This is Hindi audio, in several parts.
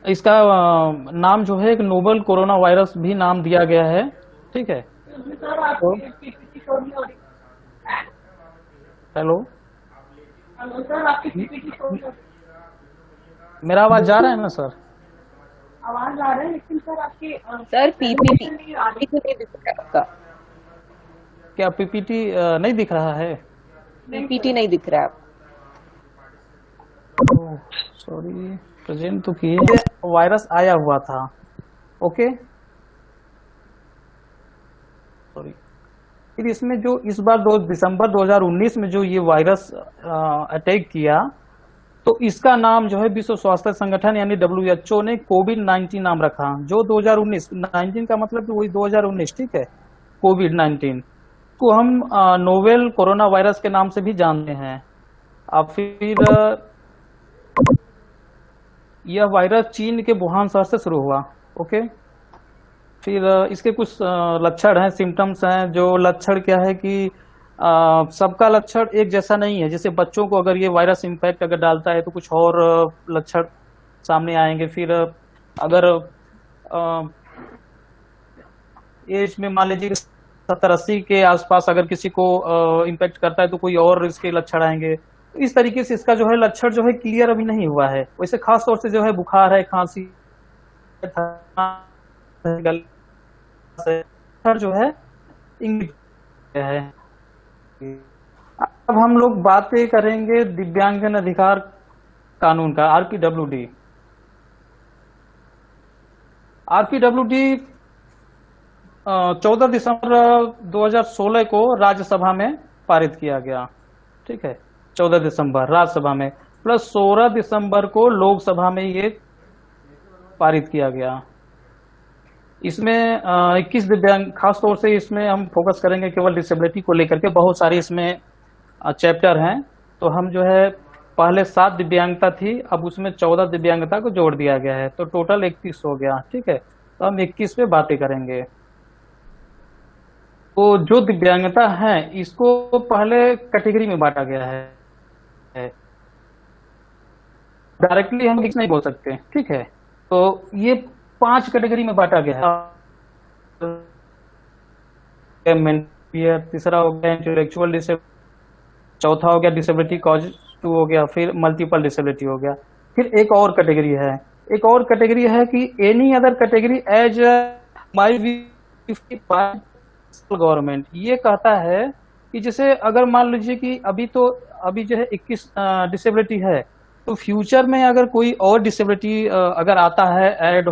इसका नाम जो है एक नोवल कोरोना वायरस भी नाम दिया गया है। ठीक है। सर तो आपकी पीपीटी शो नहीं हो रही। हेलो, हेलो सर, आपकी पीपीटी शो नहीं हो रही। मेरा आवाज जा रहा है ना सर? आवाज आ रहा है लेकिन सर आपकी सर पीपीटी प्रेजेंटेशन नहीं आ रही। नहीं दिख रहा है आपका। क्या पीपीटी नहीं दिख रहा है? नहीं पीपीटी सर। नहीं दिख रहा है आपका। सॉरी, प्रेजेंट तो किए, वायरस आया हुआ था। Okay, sorry. फिर इसमें जो इस बार 2 दिसंबर 2019 में जो ये वायरस अटैक किया, तो इसका नाम जो है विश्व स्वास्थ्य संगठन यानी WHO ने कोविड 19 नाम रखा। जो 2019, 19 का मतलब कि वही 2019, ठीक है, कोविड 19 को हम नोवेल कोरोना वायरस के नाम से भी जानते हैं। अब फिर यह वायरस चीन के वुहान शहर से शुरू हुआ। ओके, फिर इसके कुछ लक्षण हैं, सिम्टम्स हैं। जो लक्षण क्या है कि सबका लक्षण एक जैसा नहीं है। जैसे बच्चों को अगर ये वायरस इम्पैक्ट अगर डालता है तो कुछ और लक्षण सामने आएंगे। फिर अगर एज में मान लीजिए 70-80 के आसपास अगर किसी को इम्पैक्ट करता है तो कोई और इसके लक्षण आएंगे। तो इस तरीके से इसका जो है लक्षण जो है क्लियर अभी नहीं हुआ है। वैसे खास तौर से जो है बुखार है, खांसी है, गले से जो है इंग्लिश है। अब हम लोग बातें करेंगे दिव्यांगजन अधिकार कानून का, आरपीडब्ल्यूडी। आरपीडब्ल्यूडी 14 दिसंबर 2016 को राज्यसभा में पारित किया गया। ठीक है, 14 दिसंबर राज्यसभा में, प्लस 16 दिसंबर को लोकसभा में ये पारित किया गया। इसमें 21 दिव्यांग, खास तौर से इसमें हम फोकस करेंगे केवल डिसेबिलिटी को लेकर के। बहुत सारे इसमें चैप्टर हैं। तो हम जो है पहले 7 दिव्यांगता थी, अब उसमें 14 दिव्यांगता को जोड़ दिया गया है, तो टोटल 31 हो गया। ठीक है, तो हम 21 पे बातें करेंगे। तो जो दिव्यांगता है इसको पहले कैटेगरी में बांटा गया है। डायरेक्टली हम नहीं बोल सकते। ठीक है, तो ये 5 कैटेगरी में बांटा गया है। तीसरा हो गया इंटेलेक्चुअल डिसेबिलिटी, चौथा हो गया डिसेबिलिटी कॉज 2 हो गया, फिर मल्टीपल डिसेबिलिटी हो गया। फिर एक और कैटेगरी है, एक और कैटेगरी है कि any other category as my government. ये कहता है कि जैसे अगर मान लीजिए कि अभी जो है 21 डिसेबिलिटी है, तो फ्यूचर में अगर कोई और डिसेबिलिटी अगर आता है, ऐड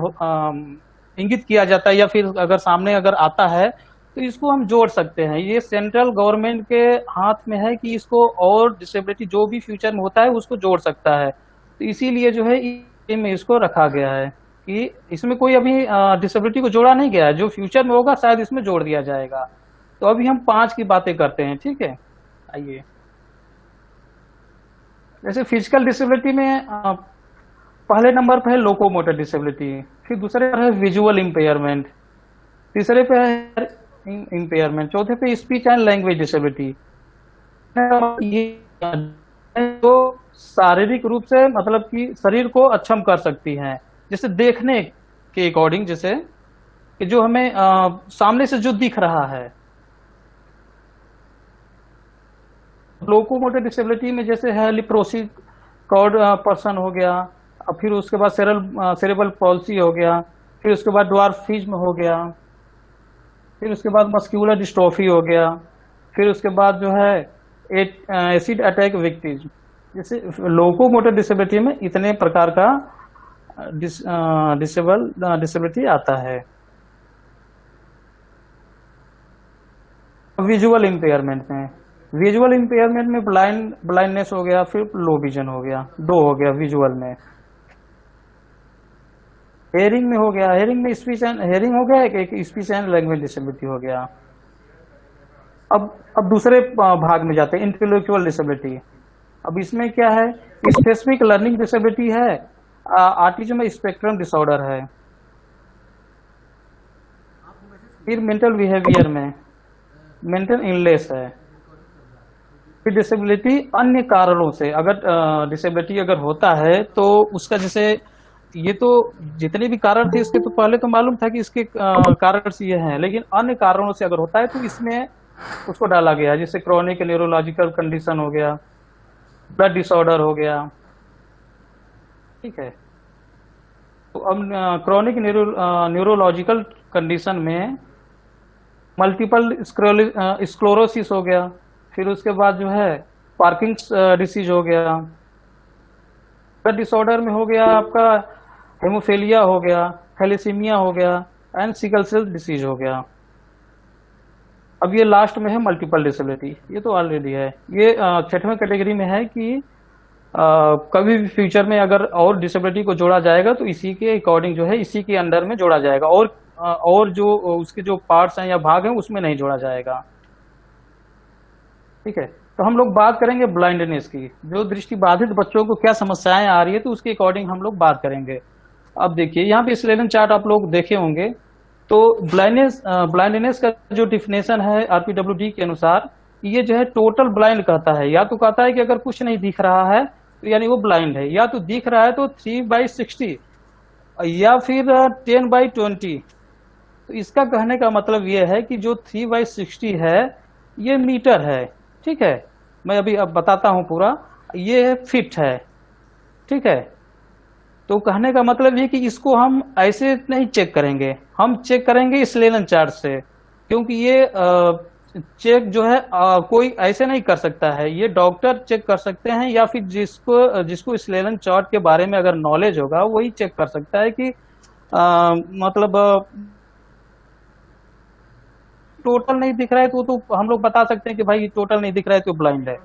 इंगित किया जाता है, या फिर अगर सामने अगर आता है तो इसको हम जोड़ सकते हैं। ये सेंट्रल गवर्नमेंट के हाथ में है कि इसको और डिसेबिलिटी जो भी फ्यूचर में होता है उसको जोड़ सकता है। तो इसीलिए जो है में इसको रखा गया है कि इसमें कोई अभी डिसेबिलिटी को जोड़ा नहीं गया है, जो फ्यूचर में होगा शायद इसमें जोड़ दिया जाएगा। तो अभी हम 5 की बातें करते हैं। ठीक है, आइए। जैसे फिजिकल डिसेबिलिटी में पहले नंबर पर है लोकोमोटर डिसेबिलिटी, फिर दूसरे पर है विजुअल इम्पेयरमेंट, तीसरे पे है इम्पेयरमेंट, चौथे पे स्पीच एंड लैंग्वेज डिसेबिलिटी। ये तो शारीरिक रूप से मतलब कि शरीर को अक्षम कर सकती हैं, जैसे देखने के अकॉर्डिंग, जैसे कि जो हमें सामने से जो दिख रहा है। लोकोमोटर डिसेबिलिटी में जैसे है लिप्रोसी कॉर्ड पर्सन हो गया, फिर उसके बाद सेरेबल पॉल्सी हो गया, फिर उसके बाद ड्वार्फिज्म हो गया, फिर उसके बाद मस्क्यूलर डिस्ट्रोफी हो गया, फिर उसके बाद जो है एसिड अटैक विक्टिम। जैसे लोकोमोटर डिसेबिलिटी में इतने प्रकार का डिसेबिलिटी आता है। विजुअल इम्पेयरमेंट में ब्लाइंडनेस हो गया, फिर लो विजन हो गया, 2 हो गया विजुअल में। हेयरिंग में हो गया, हेयरिंग में हेयरिंग हो गया, एक स्पीच एंड लैंग्वेज डिसेबिलिटी हो गया। अब दूसरे भाग में जाते हैं, इंटेलेक्चुअल डिसेबिलिटी। अब इसमें क्या है, स्पेसिफिक लर्निंग डिसेबिलिटी है, ऑटिज्म स्पेक्ट्रम डिसऑर्डर है। फिर मेंटल बिहेवियर में मेंटल इलनेस है। फिर डिसेबिलिटी अन्य कारणों से, अगर डिसेबिलिटी अगर होता है तो उसका जैसे ये तो जितने भी कारण थे इसके तो पहले तो मालूम था कि इसके कारण से ये हैं, लेकिन अन्य कारणों से अगर होता है तो इसमें उसको डाला गया, जैसे क्रोनिक न्यूरोलॉजिकल कंडीशन हो गया, ब्लड डिसऑर्डर हो गया। ठीक है, तो अब क्रोनिक न्यूरोलॉजिकल कंडीशन में मल्टीपल स्क्लेरोसिस हो गया, फिर उसके बाद जो है पार्किंग्स डिसीज हो गया, ब्लड डिसऑर्डर में हो गया आपका हेमोफेलिया हो गया, थैलेसीमिया हो गया एंड सिकल सेल डिसीज हो गया। अब ये लास्ट में है मल्टीपल डिसेबिलिटी, ये तो ऑलरेडी है। ये छठवें कैटेगरी में है कि कभी भी फ्यूचर में अगर और डिसेबिलिटी को जोड़ा जाएगा तो इसी के अकॉर्डिंग जो है इसी के अंडर में जोड़ा जाएगा, और जो उसके जो पार्ट्स हैं या भाग हैं उसमें नहीं जोड़ा जाएगा। ठीक है, तो हम लोग बात करेंगे ब्लाइंडनेस की, जो दृष्टि बाधित बच्चों को क्या समस्याएं आ रही है तो उसके अकॉर्डिंग हम लोग बात करेंगे। अब देखिए यहाँ पे स्लेलन चार्ट आप लोग देखे होंगे, तो ब्लाइंडनेस का जो डिफिनेशन है आरपीडब्ल्यूडी के अनुसार, ये जो है टोटल ब्लाइंड कहता है, या तो कहता है कि अगर कुछ नहीं दिख रहा है तो यानी वो ब्लाइंड है, या तो दिख रहा है तो 3/60 या फिर 10/20। तो इसका कहने का मतलब ये है कि जो 3/60 है ये मीटर है। ठीक है, मैं अभी अब बताता हूं पूरा, ये फिट है। ठीक है, तो कहने का मतलब ये कि इसको हम ऐसे नहीं चेक करेंगे, हम चेक करेंगे स्लेलन चार्ट से, क्योंकि ये चेक जो है कोई ऐसे नहीं कर सकता है, ये डॉक्टर चेक कर सकते हैं, या फिर जिसको स्लेलन चार्ट के बारे में अगर नॉलेज होगा वही चेक कर सकता है कि मतलब टोटल नहीं दिख रहा है तो हम लोग बता सकते हैं कि भाई टोटल नहीं दिख रहा है तो ब्लाइंड है।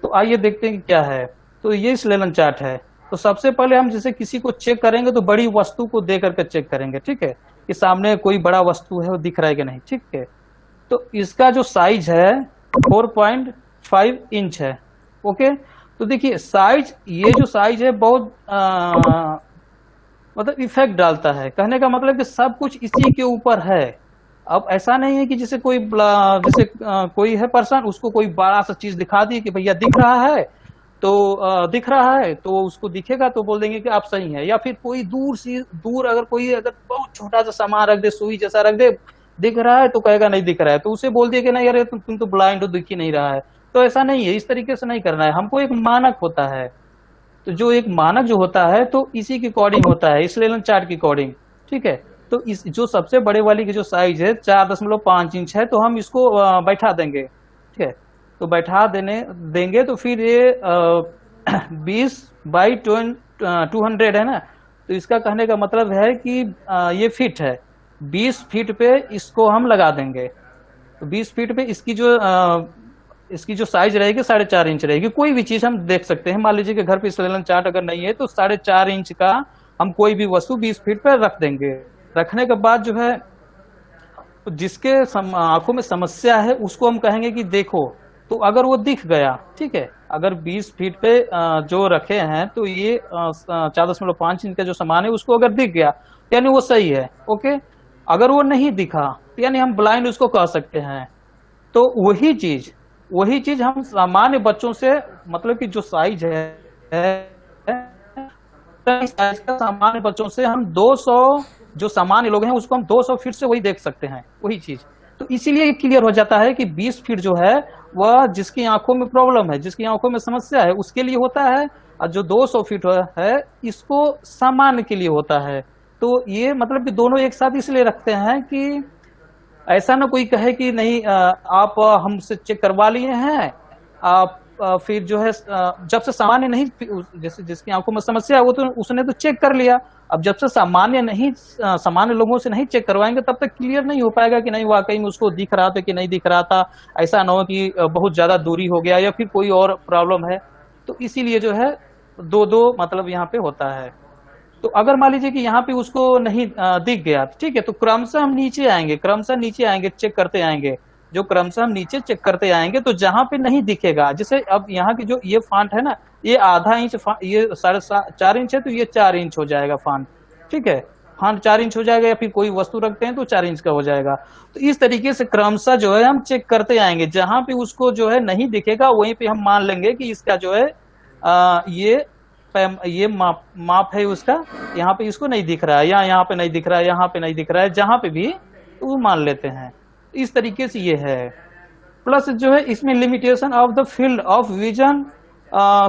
तो आइए देखते हैं कि क्या है। तो ये स्लेलन चार्ट है। तो सबसे पहले हम जैसे किसी को चेक करेंगे तो बड़ी वस्तु को दे करके चेक करेंगे। ठीक है, कि सामने कोई बड़ा वस्तु है वो दिख रहा है कि नहीं। ठीक है, तो इसका जो साइज है 4.5 इंच है। ओके, तो देखिए साइज, ये जो साइज है बहुत मतलब इफेक्ट डालता है। कहने का मतलब कि सब कुछ इसी के ऊपर है। अब ऐसा नहीं है कि जैसे कोई है पर्सन, उसको कोई बड़ा सा चीज दिखा दी कि भैया दिख रहा है, तो दिख रहा है तो उसको दिखेगा तो बोल देंगे कि आप सही है। या फिर कोई दूर अगर कोई अगर बहुत छोटा सा सामान रख दे, सुई जैसा रख दे, दिख रहा है तो कहेगा नहीं दिख रहा है, तो उसे बोल दिया कि नहीं यार तुम तो ब्लाइंड हो, दिख ही नहीं रहा है। तो ऐसा नहीं है, इस तरीके से नहीं करना है। हमको एक मानक होता है, तो जो एक मानक जो होता है तो इसी के अकॉर्डिंग होता है, स्लेलन चार्ट के अकॉर्डिंग। ठीक है, तो इस जो सबसे बड़े वाली की जो साइज है 4.5 इंच है, तो हम इसको बैठा देंगे। ठीक है, तो बैठा देंगे तो फिर ये 20/200 है ना, तो इसका कहने का मतलब है कि ये फिट है। 20 फीट पे इसको हम लगा देंगे, तो 20 फीट पे इसकी जो साइज रहेगी 4.5 इंच रहेगी। कोई भी चीज हम देख सकते हैं, मान लीजिए कि घर पे स्लेलन चार्ट अगर नहीं है तो 4.5 इंच का हम कोई भी वस्तु 20 फीट पर रख देंगे। रखने के बाद जो है जिसके आंखों में समस्या है उसको हम कहेंगे कि देखो, तो अगर वो दिख गया, ठीक है, अगर 20 फीट पे जो रखे हैं तो ये 4.5 इंच का जो सामान है उसको अगर दिख गया यानी वो सही है। ओके, अगर वो नहीं दिखा यानी हम ब्लाइंड उसको कह सकते हैं। तो वही चीज हम सामान्य बच्चों से, मतलब कि जो साइज है साइज का सामान्य बच्चों से हम 200, जो सामान्य लोग हैं उसको हम 200 फीट से वही देख सकते हैं, वही चीज। तो इसीलिए क्लियर हो जाता है कि 20 फीट जो है वह जिसकी आंखों में प्रॉब्लम है, जिसकी आंखों में समस्या है उसके लिए होता है, और जो 200 फीट है इसको सामान्य के लिए होता है। तो ये मतलब कि दोनों एक साथ इसलिए रखते हैं कि ऐसा ना कोई कहे कि नहीं आप हमसे चेक करवा लिए हैं, आप फिर जो है जब से सामान्य नहीं, जैसे जिसकी आंखों में समस्या है वो तो उसने तो चेक कर लिया, अब जब से सामान्य लोगों से नहीं चेक करवाएंगे तब तक क्लियर नहीं हो पाएगा कि नहीं वाकई में उसको दिख रहा था कि नहीं दिख रहा था। ऐसा ना हो कि बहुत ज्यादा दूरी हो गया या फिर कोई और प्रॉब्लम है। तो इसीलिए जो है दो मतलब यहाँ पे होता है। तो अगर मान लीजिए कि यहाँ पे उसको नहीं दिख गया, ठीक है, तो क्रमशः हम नीचे आएंगे, चेक करते आएंगे। जो क्रमशः हम नीचे चेक करते आएंगे तो जहां पे नहीं दिखेगा, जैसे अब यहाँ की जो ये फॉन्ट है ना, ये आधा इंच, ये 4.5 इंच है तो ये 4 इंच हो जाएगा फॉन्ट। ठीक है, फॉन्ट 4 इंच हो जाएगा, या फिर कोई वस्तु रखते हैं तो 4 इंच का हो जाएगा। तो इस तरीके से क्रमशः जो है हम चेक करते आएंगे, जहां पे उसको जो है नहीं दिखेगा वहीं पे हम मान लेंगे कि इसका जो है ये ये माप है उसका, यहाँ पे इसको नहीं दिख रहा है, या यहाँ पे नहीं दिख रहा है, यहाँ पे नहीं दिख रहा है, जहां पे भी तो वो मान लेते हैं। इस तरीके से ये है। प्लस जो है इसमें limitation of the field of vision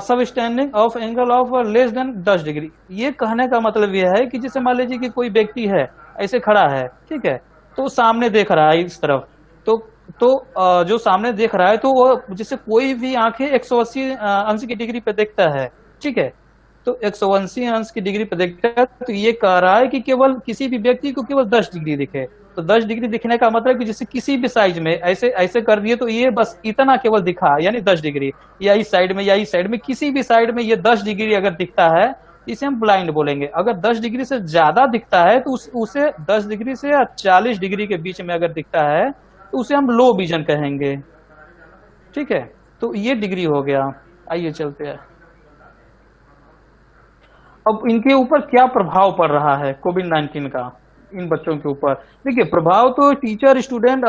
subtending of angle of less than 10 degree. ये कहने का मतलब यह है कि जैसे मान लीजिए कि कोई व्यक्ति है ऐसे खड़ा है, ठीक है, तो सामने देख रहा है इस तरफ, तो जो सामने देख रहा है तो वो जैसे कोई भी आंखें 180 अंश की डिग्री पे देखता है, ठीक है, तो 180 अंश की डिग्री पे देखता है, तो ये कह रहा है कि केवल किसी भी व्यक्ति को केवल 10 डिग्री दिखे। तो 10 डिग्री दिखने का मतलब कि जैसे किसी भी साइज में ऐसे ऐसे कर दिए तो ये बस इतना केवल दिखा, यानी 10 डिग्री, या इस साइड में या इस साइड में, किसी भी साइड में ये 10 डिग्री अगर दिखता है इसे हम ब्लाइंड बोलेंगे। अगर 10 डिग्री से ज्यादा दिखता है तो उसे 10 डिग्री से 40 डिग्री के बीच में अगर दिखता है तो उसे हम लो विजन कहेंगे, ठीक है। तो ये डिग्री हो गया। आइए चलते हैं, अब इनके ऊपर क्या प्रभाव पड़ रहा है कोविड-19 का इन बच्चों के ऊपर। देखिए, प्रभाव तो टीचर, स्टूडेंट,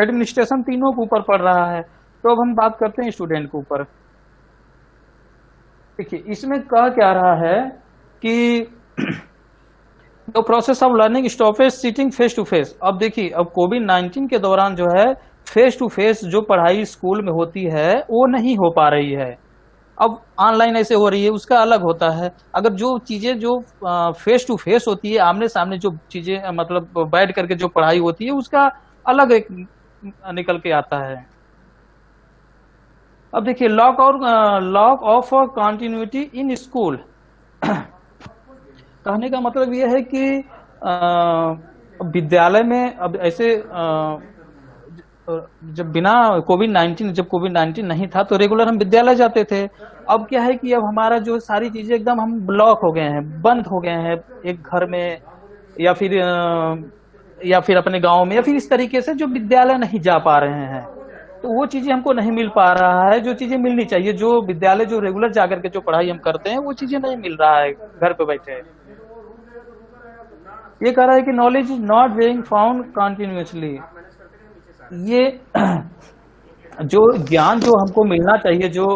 एडमिनिस्ट्रेशन तीनों के ऊपर पड़ रहा है। तो अब हम बात करते हैं स्टूडेंट के ऊपर। देखिए, इसमें कहा क्या रहा है कि the process of learning stoppage sitting face to face. अब देखिए, अब कोविड-19 के दौरान जो है फेस टू फेस जो पढ़ाई स्कूल में होती है वो नहीं हो पा रही है, अब ऑनलाइन ऐसे हो रही है, उसका अलग होता है। अगर जो चीजें जो फेस टू फेस होती है, आमने सामने जो चीजें मतलब बैठ करके जो पढ़ाई होती है, उसका अलग एक निकल के आता है। अब देखिए, lock of continuity in school. कहने का मतलब यह है कि विद्यालय में अब ऐसे जब कोविड 19 नहीं था तो रेगुलर हम विद्यालय जाते थे। अब क्या है कि अब हमारा जो सारी चीजें एकदम हम ब्लॉक हो गए हैं, बंद हो गए हैं, एक घर में या फिर अपने गांव में, या फिर इस तरीके से जो विद्यालय नहीं जा पा रहे हैं, तो वो चीजें हमको नहीं मिल पा रहा है जो चीजें मिलनी चाहिए। जो विद्यालय जो रेगुलर जाकर के जो पढ़ाई हम करते हैं वो चीजें नहीं मिल रहा है घर पे बैठे। ये कह रहा है कि knowledge is not being found continuously. ये जो ज्ञान जो हमको मिलना चाहिए, जो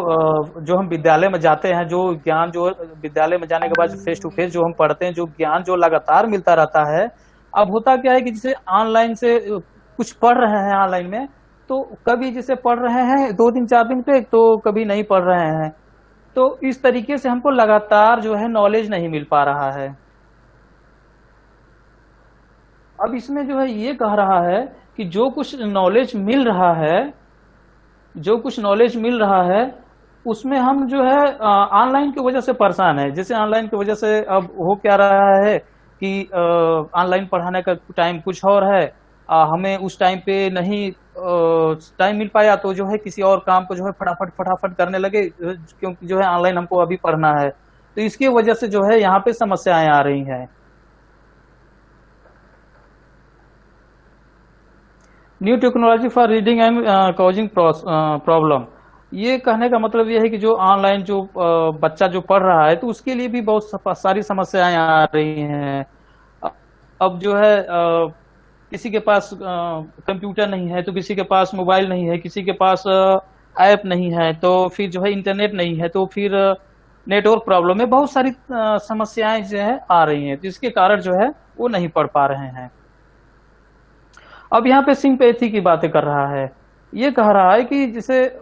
हम विद्यालय में जाते हैं, जो ज्ञान जो विद्यालय में जाने के बाद फेस टू फेस जो हम पढ़ते हैं, जो ज्ञान जो लगातार मिलता रहता है, अब होता क्या है कि जैसे ऑनलाइन से कुछ पढ़ रहे हैं ऑनलाइन में, तो कभी जैसे पढ़ रहे हैं 2 दिन 4 दिन पे, तो कभी नहीं पढ़ रहे हैं, तो इस तरीके से हमको लगातार जो है नॉलेज नहीं मिल पा रहा है। अब इसमें जो है ये कह रहा है कि जो कुछ नॉलेज मिल रहा है उसमें हम जो है ऑनलाइन की वजह से परेशान है। जैसे ऑनलाइन की वजह से अब हो क्या रहा है कि ऑनलाइन पढ़ाने का टाइम कुछ और है, हमें उस टाइम पे नहीं टाइम मिल पाया, तो जो है किसी और काम को जो है फटाफट करने लगे, क्योंकि जो है ऑनलाइन हमको अभी पढ़ना है। तो इसकी वजह से जो है यहाँ पे समस्याएं आ रही हैं। New technology for reading and causing problem. ये कहने का मतलब ये है कि जो ऑनलाइन जो बच्चा जो पढ़ रहा है, तो उसके लिए भी बहुत सारी समस्याएं आ रही हैं। अब जो है किसी के पास कंप्यूटर नहीं है, तो किसी के पास मोबाइल नहीं है, किसी के पास ऐप नहीं है, तो फिर जो है इंटरनेट नहीं है, तो फिर नेटवर्क प्रॉब्लम में बहुत सारी समस्याएं जो है आ रही हैं, जिसके कारण जो है वो नहीं पढ़ पा रहे हैं। अब यहाँ पे सिंपैथी की बातें कर रहा है। ये कह रहा है कि जैसे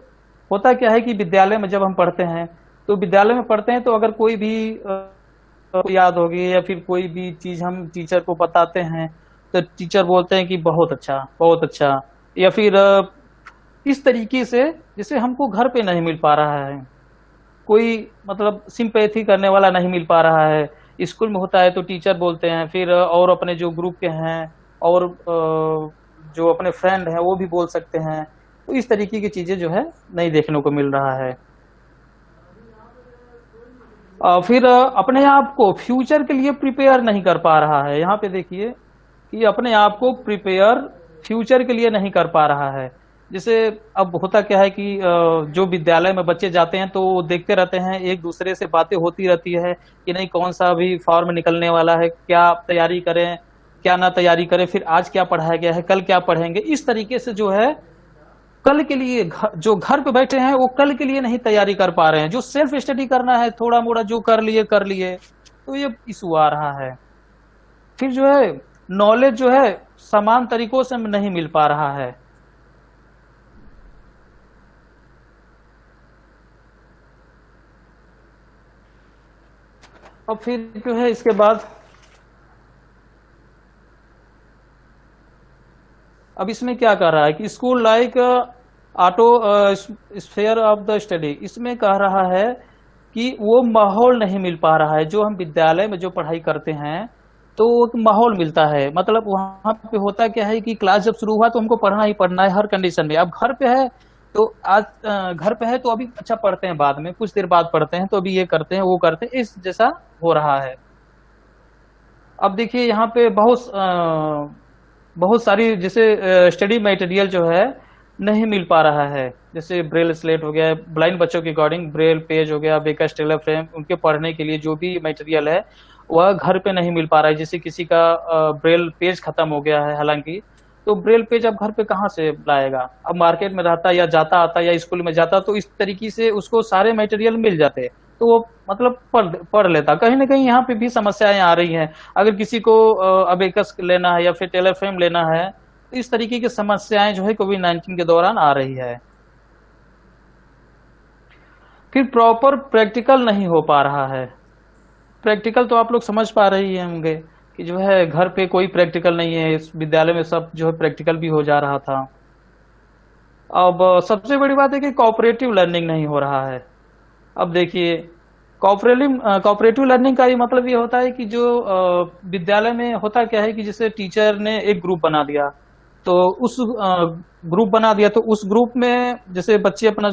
होता क्या है कि विद्यालय में जब हम पढ़ते हैं, तो विद्यालय में पढ़ते हैं तो अगर कोई भी याद होगी या फिर कोई भी चीज हम टीचर को बताते हैं, तो टीचर बोलते हैं कि बहुत अच्छा, या फिर इस तरीके से जैसे हमको घर पे नहीं मिल पा रहा है, कोई मतलब सिंपैथी करने वाला नहीं मिल पा रहा है। स्कूल में होता है तो टीचर बोलते हैं, फिर और अपने जो ग्रुप के हैं और जो अपने फ्रेंड हैं वो भी बोल सकते हैं। तो इस तरीके की चीजें जो है नहीं देखने को मिल रहा है। फिर अपने आप को फ्यूचर के लिए प्रिपेयर नहीं कर पा रहा है। यहाँ पे देखिए कि अपने आप को प्रिपेयर फ्यूचर के लिए नहीं कर पा रहा है। जैसे अब होता क्या है कि जो विद्यालय में बच्चे जाते हैं तो देखते रहते हैं, एक दूसरे से बातें होती रहती है कि नहीं कौन सा भी फॉर्म निकलने वाला है, क्या तैयारी करें क्या ना तैयारी करें, फिर आज क्या पढ़ाया गया है, कल क्या पढ़ेंगे। इस तरीके से जो है कल के लिए जो घर पे बैठे हैं वो कल के लिए नहीं तैयारी कर पा रहे हैं। जो सेल्फ स्टडी करना है थोड़ा मोड़ा जो कर लिए, तो ये इशू आ रहा है। फिर जो है नॉलेज जो है समान तरीकों से नहीं मिल पा रहा है। और फिर जो है इसके बाद अब इसमें क्या कर रहा है कि school like auto sphere of the study, इसमें कह रहा है कि वो माहौल नहीं मिल पा रहा है। जो हम विद्यालय में जो पढ़ाई करते हैं तो वो माहौल मिलता है, मतलब वहां पे होता क्या है कि क्लास जब शुरू हुआ तो हमको पढ़ना ही पढ़ना है हर कंडीशन में। अब घर पे है तो आज घर पे है तो अभी अच्छा पढ़ते हैं, बाद में कुछ देर बाद पढ़ते हैं, तो अभी ये करते हैं वो करते हैं, इस जैसा हो रहा है। अब देखिए यहाँ पे बहुत सारी जैसे स्टडी मटेरियल जो है नहीं मिल पा रहा है। जैसे ब्रेल स्लेट हो गया, ब्लाइंड बच्चों के अकॉर्डिंग ब्रेल पेज हो गया, बेकर स्टेलर फ्रेम, उनके पढ़ने के लिए जो भी मटेरियल है वह घर पे नहीं मिल पा रहा है। जैसे किसी का ब्रेल पेज खत्म हो गया है हालांकि, तो ब्रेल पेज अब घर पे कहाँ से लाएगा। अब मार्केट में रहता या जाता आता या स्कूल में जाता तो इस तरीके से उसको सारे मटेरियल मिल जाते, तो वो मतलब पढ़ लेता। कहीं ना कहीं यहाँ पे भी समस्याएं आ रही हैं। अगर किसी को अबेकस लेना है या फिर टेलर फ्रेम लेना है तो इस तरीके की समस्याएं जो है कोविड-19 के दौरान आ रही है। फिर प्रॉपर प्रैक्टिकल नहीं हो पा रहा है। प्रैक्टिकल तो आप लोग समझ पा रही होंगे कि जो है घर पे कोई प्रैक्टिकल नहीं है, इस विद्यालय में सब जो है प्रैक्टिकल भी हो जा रहा था। अब सबसे बड़ी बात है कि कोऑपरेटिव लर्निंग नहीं हो रहा है। अब देखिए कोऑपरेटिव लर्निंग का ये मतलब ये होता है कि जो विद्यालय में होता क्या है कि जैसे टीचर ने एक ग्रुप बना दिया, तो उस ग्रुप बना दिया तो उस ग्रुप में जैसे बच्चे अपना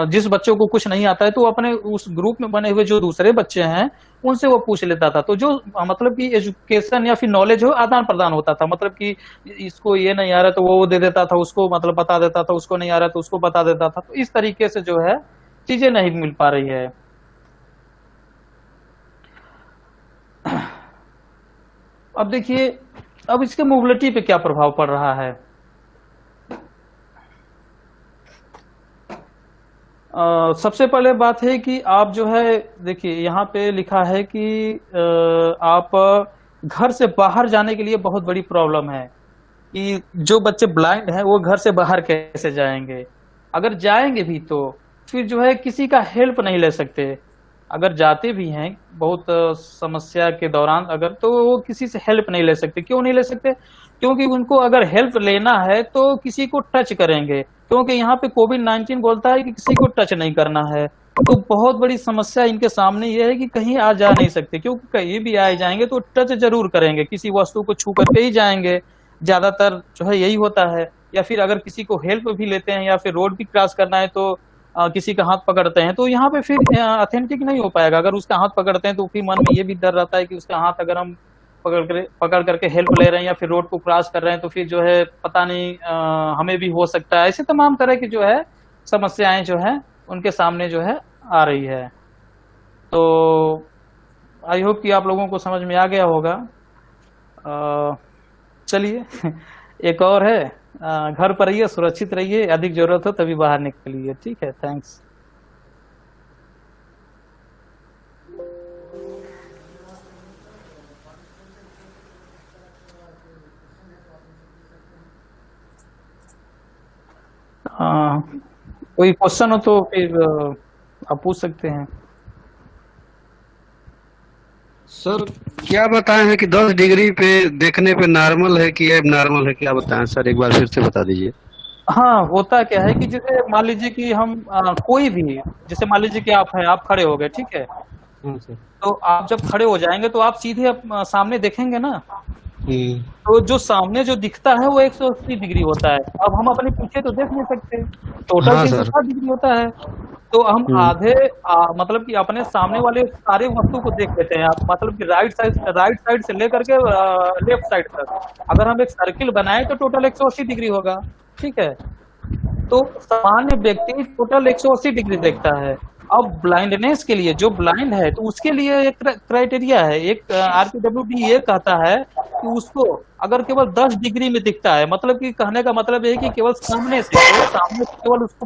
जिस बच्चों को कुछ नहीं आता है तो अपने उस ग्रुप में बने हुए जो दूसरे बच्चे हैं उनसे वो पूछ लेता था। तो जो मतलब कि एजुकेशन या फिर नॉलेज हो आदान प्रदान होता था, मतलब कि इसको ये नहीं आ रहा तो वो दे देता था, उसको मतलब बता देता था, उसको नहीं आ रहा तो उसको बता देता था। तो इस तरीके से जो है चीजें नहीं मिल पा रही है। अब देखिए अब इसके मोबिलिटी पे क्या प्रभाव पड़ रहा है। सबसे पहले बात है कि आप जो है देखिए यहाँ पे लिखा है कि आप घर से बाहर जाने के लिए बहुत बड़ी प्रॉब्लम है कि जो बच्चे ब्लाइंड हैं वो घर से बाहर कैसे जाएंगे। अगर जाएंगे भी तो फिर जो है किसी का हेल्प नहीं ले सकते। अगर जाते भी हैं बहुत समस्या के दौरान अगर, तो वो किसी से हेल्प नहीं ले सकते। क्यों नहीं ले सकते? क्योंकि उनको अगर हेल्प लेना है तो किसी को टच करेंगे, क्योंकि यहाँ पे कोविड-19 बोलता है कि किसी को टच नहीं करना है। तो बहुत बड़ी समस्या इनके सामने ये है कि कहीं आ जा नहीं सकते, क्योंकि कहीं भी आए जाएंगे तो टच जरूर करेंगे, किसी वस्तु को छू करके ही जाएंगे, ज्यादातर जो है यही होता है। या फिर अगर किसी को हेल्प भी लेते हैं या फिर रोड भी क्रॉस करना है तो किसी का हाथ पकड़ते हैं, तो यहाँ पे फिर ऑथेंटिक नहीं हो पाएगा। अगर उसका हाथ पकड़ते हैं तो फिर मन में ये भी डर रहता है कि उसका हाथ अगर हम पकड़ करके हेल्प ले रहे हैं या फिर रोड को क्रॉस कर रहे हैं तो फिर जो है पता नहीं हमें भी हो सकता है। ऐसे तमाम तरह की जो है समस्याएं जो है उनके सामने जो है आ रही है। तो आई होप कि आप लोगों को समझ में आ गया होगा। चलिए एक और है, घर पर रहिए, सुरक्षित रहिए, अधिक जरूरत हो तभी बाहर निकलिए। ठीक है, थैंक्स। कोई क्वेश्चन हो तो फिर आप पूछ सकते हैं। सर क्या बताएं हैं कि 10 डिग्री पे देखने पे नॉर्मल है कि एब नॉर्मल है, क्या बताएं सर, एक बार फिर से बता दीजिए। हाँ, होता क्या है कि जैसे मान लीजिए कि हम कोई भी, जैसे मान लीजिए कि आप खड़े हो गए, ठीक है, सर। तो आप जब खड़े हो जाएंगे तो आप सीधे सामने देखेंगे ना, तो जो सामने जो दिखता है वो 180 डिग्री होता है। अब हम अपने पीछे तो देख नहीं सकते, टोटल 360 डिग्री होता है। तो हम आधे मतलब कि अपने सामने वाले सारे वस्तु को देख लेते हैं। आप मतलब कि राइट साइड से लेकर के लेफ्ट साइड तक अगर हम एक सर्किल बनाए तो टोटल 180 डिग्री होगा, ठीक है। तो सामान्य व्यक्ति टोटल 180 डिग्री देखता है। अब ब्लाइंडनेस के लिए, जो ब्लाइंड है तो उसके लिए एक क्राइटेरिया है, एक RPWD ये कहता है कि उसको अगर केवल 10 डिग्री में दिखता है, मतलब कि कहने का मतलब ये है कि केवल सामने से केवल उसको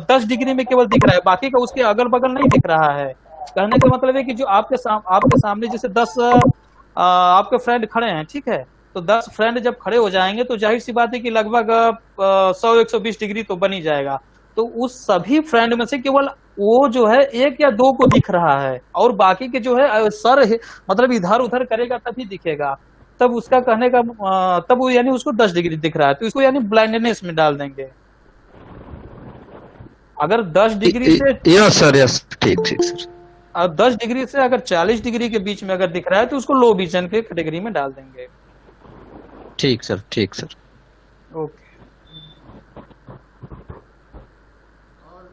10 डिग्री में केवल दिख रहा है, बाकी का उसके अगल बगल नहीं दिख रहा है। कहने का मतलब है कि जो आपके सामने जैसे 10 आपके फ्रेंड खड़े हैं, ठीक है, तो 10 फ्रेंड जब खड़े हो जाएंगे तो जाहिर सी बात है कि लगभग 100-120 डिग्री तो बन ही जाएगा। तो उस सभी फ्रेंड में से केवल वो जो है 1 या 2 को दिख रहा है, और बाकी के जो है मतलब इधर उधर करेगा तभी दिखेगा। तब उसका कहने का तब वो यानी उसको 10 डिग्री दिख रहा है, तो इसको यानी ब्लाइंडनेस में डाल देंगे। अगर 10 डिग्री से यस सर, यस, ठीक ठीक सर। 10 डिग्री से अगर 40 डिग्री के बीच में अगर दिख रहा है तो उसको लो विजन के कैटेगरी में डाल देंगे। ठीक सर, ठीक सर। ओके।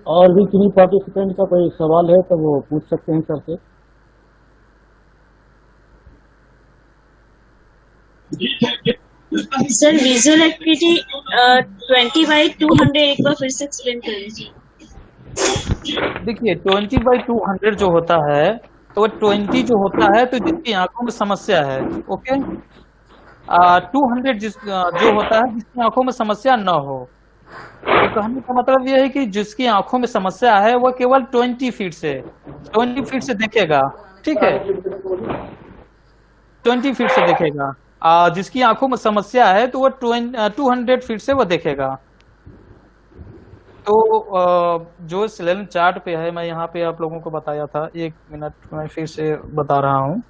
और भी किन्हीं पार्टिसिपेंट का कोई सवाल है तो वो पूछ सकते हैं सर से। सर विजुअल एक्टिविटी 20/200 एक बार फिर से एक्सप्लेन कर दीजिए। देखिए 20/200 जो होता है तो 20 जो होता है तो जिसकी आंखों में समस्या है, ओके। 200 जो होता है जिसकी आंखों में समस्या न हो। तो कहने का मतलब यह है कि जिसकी आंखों में समस्या है वह केवल 20 फीट से देखेगा, ठीक है, 20 फीट से देखेगा। जिसकी आंखों में समस्या है तो वह 200 फीट से वह देखेगा। तो जो सिलेन चार्ट पे है, मैं यहाँ पे आप लोगों को बताया था, 1 मिनट मैं फिर से बता रहा हूँ।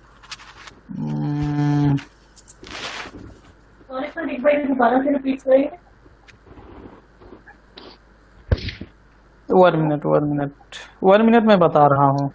सॉरी सर, एक बार दोबारा से रिपीट करिए। 1 मिनट मैं बता रहा हूँ।